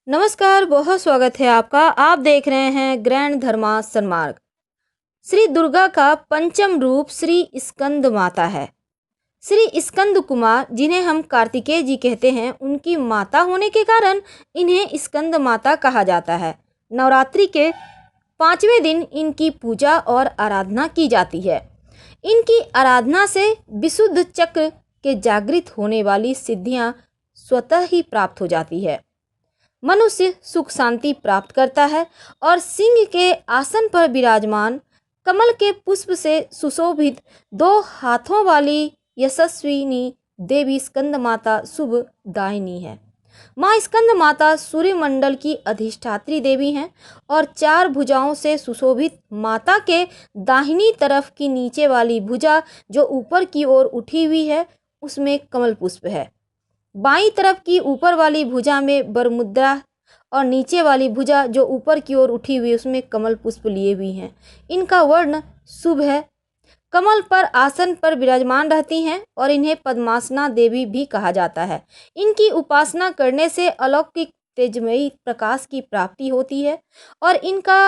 नमस्कार, बहुत स्वागत है आपका। आप देख रहे हैं ग्रैंड धर्मा सन्मार्ग। श्री दुर्गा का पंचम रूप श्री स्कंद माता है। श्री स्कंद कुमार, जिन्हें हम कार्तिकेय जी कहते हैं, उनकी माता होने के कारण इन्हें स्कंद माता कहा जाता है। नवरात्रि के 5वें दिन इनकी पूजा और आराधना की जाती है। इनकी आराधना से विशुद्ध चक्र के जागृत होने वाली सिद्धियां स्वतः ही प्राप्त हो जाती है। मनुष्य सुख शांति प्राप्त करता है और सिंह के आसन पर विराजमान कमल के पुष्प से सुशोभित 2 हाथों वाली यशस्विनी देवी स्कंद माता शुभ दायिनी है। माँ स्कंद माता सूर्यमंडल की अधिष्ठात्री देवी हैं और 4 भुजाओं से सुशोभित माता के दाहिनी तरफ की नीचे वाली भुजा जो ऊपर की ओर उठी हुई है, उसमें कमल पुष्प है। बाईं तरफ की ऊपर वाली भुजा में बरमुद्रा और नीचे वाली भुजा जो ऊपर की ओर उठी हुई उसमें कमल पुष्प लिए हुई हैं। इनका वर्ण शुभ है। कमल पर आसन पर विराजमान रहती हैं और इन्हें पद्मासना देवी भी कहा जाता है। इनकी उपासना करने से अलौकिक तेजमयी प्रकाश की प्राप्ति होती है और इनका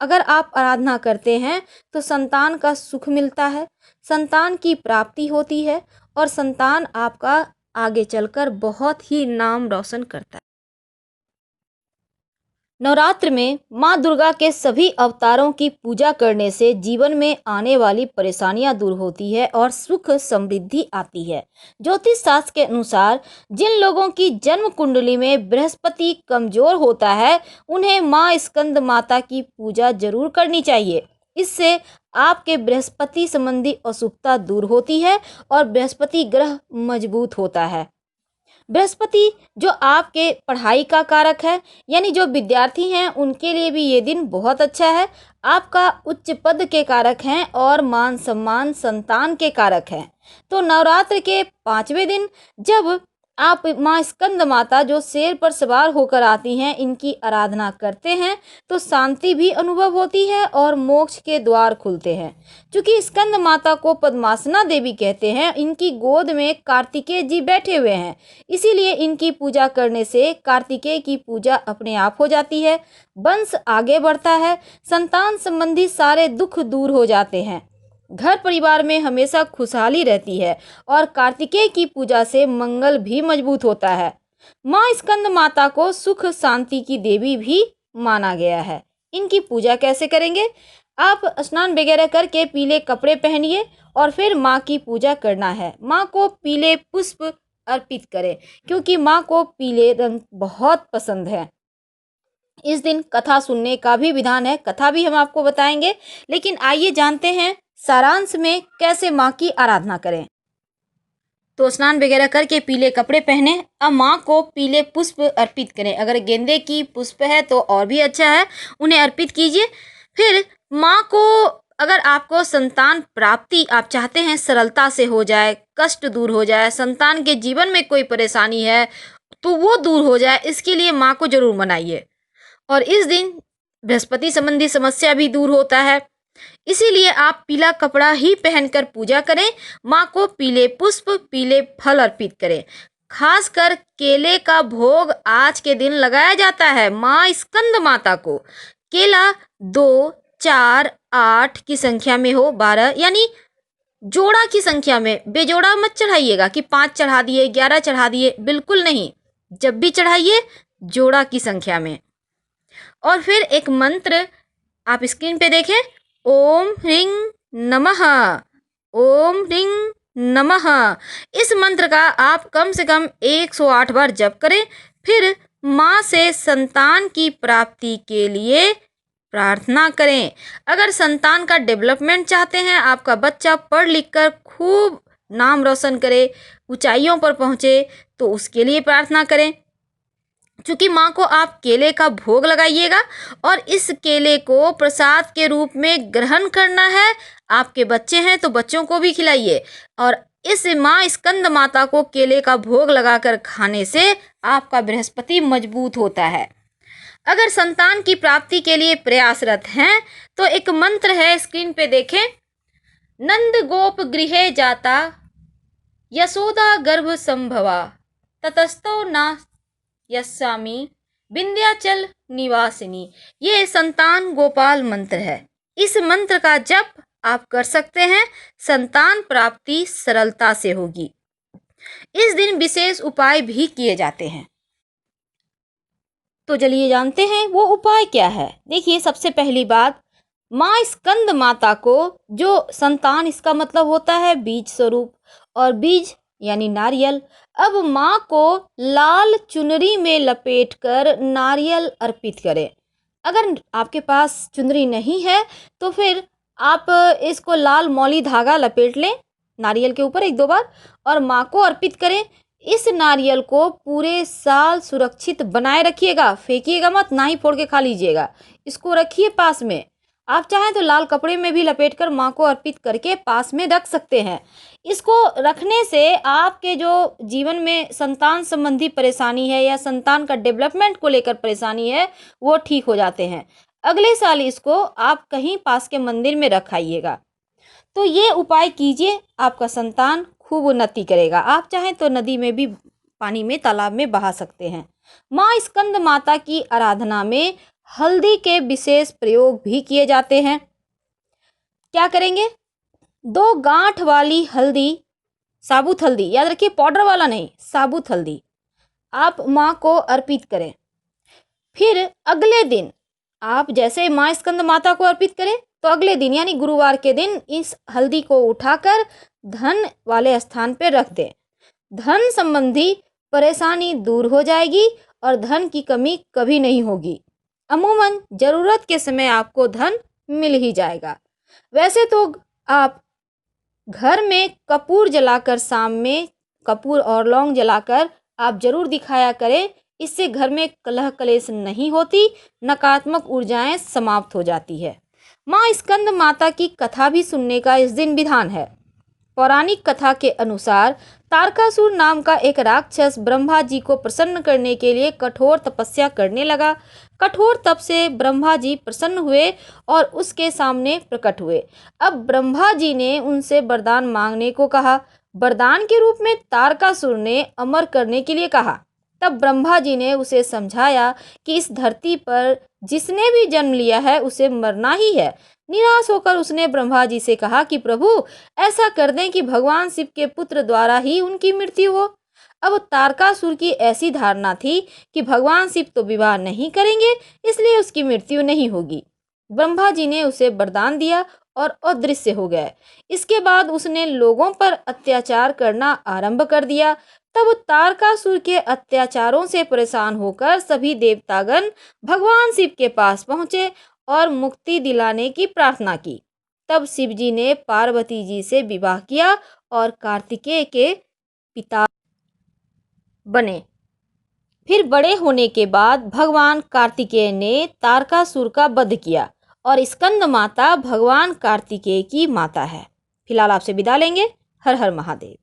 अगर आप आराधना करते हैं तो संतान का सुख मिलता है, संतान की प्राप्ति होती है और संतान आपका आगे चलकर बहुत ही नाम रोशन करता है। नवरात्र में माँ दुर्गा के सभी अवतारों की पूजा करने से जीवन में आने वाली परेशानियां दूर होती है और सुख समृद्धि आती है। ज्योतिष शास्त्र के अनुसार जिन लोगों की जन्म कुंडली में बृहस्पति कमजोर होता है, उन्हें माँ स्कंद माता की पूजा जरूर करनी चाहिए। इससे आपके बृहस्पति संबंधी अशुभता दूर होती है और बृहस्पति ग्रह मजबूत होता है। बृहस्पति जो आपके पढ़ाई का कारक है, यानी जो विद्यार्थी हैं उनके लिए भी ये दिन बहुत अच्छा है। आपका उच्च पद के कारक हैं और मान सम्मान संतान के कारक हैं। तो नवरात्र के 5वें दिन जब आप माँ स्कंद माता जो शेर पर सवार होकर आती हैं, इनकी आराधना करते हैं तो शांति भी अनुभव होती है और मोक्ष के द्वार खुलते हैं। क्योंकि स्कंद माता को पद्मासना देवी कहते हैं, इनकी गोद में कार्तिकेय जी बैठे हुए हैं, इसीलिए इनकी पूजा करने से कार्तिकेय की पूजा अपने आप हो जाती है, वंश आगे बढ़ता है, संतान संबंधी सारे दुख दूर हो जाते हैं, घर परिवार में हमेशा खुशहाली रहती है और कार्तिकेय की पूजा से मंगल भी मजबूत होता है। माँ स्कंद माता को सुख शांति की देवी भी माना गया है। इनकी पूजा कैसे करेंगे? आप स्नान वगैरह करके पीले कपड़े पहनिए और फिर माँ की पूजा करना है। माँ को पीले पुष्प अर्पित करें क्योंकि माँ को पीले रंग बहुत पसंद है। इस दिन कथा सुनने का भी विधान है, कथा भी हम आपको बताएंगे, लेकिन आइए जानते हैं सारांश में कैसे माँ की आराधना करें। तो स्नान वगैरह करके पीले कपड़े पहने, अब माँ को पीले पुष्प अर्पित करें। अगर गेंदे की पुष्प है तो और भी अच्छा है, उन्हें अर्पित कीजिए। फिर माँ को, अगर आपको संतान प्राप्ति आप चाहते हैं सरलता से हो जाए, कष्ट दूर हो जाए, संतान के जीवन में कोई परेशानी है तो वो दूर हो जाए, इसके लिए माँ को जरूर मनाइए। और इस दिन बृहस्पति संबंधी समस्या भी दूर होता है, इसीलिए आप पीला कपड़ा ही पहनकर पूजा करें। माँ को पीले पुष्प पीले फल अर्पित करें। खासकर केले का भोग आज के दिन लगाया जाता है माँ स्कंद माता को। केला 2, 4, 8 की संख्या में हो, 12 यानी जोड़ा की संख्या में, बेजोड़ा मत चढ़ाइएगा कि 5 चढ़ा दिए 11 चढ़ा दिए, बिल्कुल नहीं। जब भी चढ़ाइए जोड़ा की संख्या में। और फिर एक मंत्र आप स्क्रीन पे देखें, ओम ह्रीं नमः, ओम ह्रीं नमः। इस मंत्र का आप कम से कम 108 बार जप करें। फिर माँ से संतान की प्राप्ति के लिए प्रार्थना करें। अगर संतान का डेवलपमेंट चाहते हैं, आपका बच्चा पढ़ लिख कर खूब नाम रोशन करे, ऊंचाइयों पर पहुँचे, तो उसके लिए प्रार्थना करें। चूँकि माँ को आप केले का भोग लगाइएगा और इस केले को प्रसाद के रूप में ग्रहण करना है। आपके बच्चे हैं तो बच्चों को भी खिलाइए और इस माँ स्कंद माता को केले का भोग लगाकर खाने से आपका बृहस्पति मजबूत होता है। अगर संतान की प्राप्ति के लिए प्रयासरत हैं तो एक मंत्र है, स्क्रीन पे देखें, नंद गोप गृहे जाता यशोदा गर्भ संभवा ततस्तो न यस्यामि विंध्याचल निवासिनी। ये संतान गोपाल मंत्र है। इस मंत्र का जप आप कर सकते हैं, संतान प्राप्ति सरलता से होगी। इस दिन विशेष उपाय भी किए जाते हैं। तो चलिए जानते हैं वो उपाय क्या है। देखिए, सबसे पहली बात, माँ स्कंद माता को, जो संतान इसका मतलब होता है बीज स्वरूप, और बीज यानी नारियल। अब माँ को लाल चुनरी में लपेटकर नारियल अर्पित करें। अगर आपके पास चुनरी नहीं है तो फिर आप इसको लाल मौली धागा लपेट लें नारियल के ऊपर एक दो बार और माँ को अर्पित करें। इस नारियल को पूरे साल सुरक्षित बनाए रखिएगा, फेंकिएगा मत, ना ही फोड़ के खा लीजिएगा। इसको रखिए पास में। आप चाहें तो लाल कपड़े में भी लपेटकर माँ को अर्पित करके पास में रख सकते हैं। इसको रखने से आपके जो जीवन में संतान संबंधी परेशानी है या संतान का डेवलपमेंट को लेकर परेशानी है वो ठीक हो जाते हैं। अगले साल इसको आप कहीं पास के मंदिर में रखाइएगा। तो ये उपाय कीजिए, आपका संतान खूब उन्नति करेगा। आप चाहें तो नदी में भी, पानी में, तालाब में बहा सकते हैं। माँ स्कंद माता की आराधना में हल्दी के विशेष प्रयोग भी किए जाते हैं। क्या करेंगे? 2 गांठ वाली हल्दी, साबुत हल्दी, याद रखिए पाउडर वाला नहीं, साबुत हल्दी आप माँ को अर्पित करें। फिर अगले दिन आप जैसे माँ स्कंद माता को अर्पित करें तो अगले दिन यानी गुरुवार के दिन इस हल्दी को उठाकर धन वाले स्थान पर रख दें। धन संबंधी परेशानी दूर हो जाएगी और धन की कमी कभी नहीं होगी। अमूमन जरूरत के समय आपको धन मिल ही जाएगा। वैसे तो आप घर में कपूर जलाकर, शाम में कपूर और लौंग जलाकर आप जरूर दिखाया करें। इससे घर में कलह कलेश नहीं होती, नकारात्मक ऊर्जाएं समाप्त हो जाती है। माँ स्कंद माता की कथा भी सुनने का इस दिन विधान है। पौराणिक कथा के अनुसार तारकासुर नाम का एक राक्षस ब्रह्मा जी को प्रसन्न करने के लिए कठोर तपस्या करने लगा। कठोर तप से ब्रह्मा जी प्रसन्न हुए और उसके सामने प्रकट हुए। अब ब्रह्मा जी ने उनसे वरदान मांगने को कहा। वरदान के रूप में तारकासुर ने अमर करने के लिए कहा। तब ब्रह्मा जी ने उसे समझाया कि इस धरती पर जिसने भी जन्म लिया है उसे मरना ही है। निराश होकर उसने ब्रह्मा जी से कहा कि प्रभु, ऐसा कर दें कि भगवान शिव के पुत्र द्वारा ही उनकी मृत्यु हो। अब तारकासुर की ऐसी धारणा थी कि भगवान शिव तो विवाह नहीं करेंगे, इसलिए उसकी मृत्यु नहीं होगी। ब्रह्मा जी ने उसे वरदान दिया और अदृश्य हो गए। इसके बाद उसने लोगों पर अत्याचार करना आरंभ कर दिया। तब तारकासुर के अत्याचारों से परेशान होकर सभी देवतागण भगवान शिव के पास पहुंचे और मुक्ति दिलाने की प्रार्थना की। तब शिव जी ने पार्वती जी से विवाह किया और कार्तिकेय के पिता बने। फिर बड़े होने के बाद भगवान कार्तिकेय ने तारकासुर का वध किया और स्कंद माता भगवान कार्तिकेय की माता है। फिलहाल आपसे विदा लेंगे। हर हर महादेव।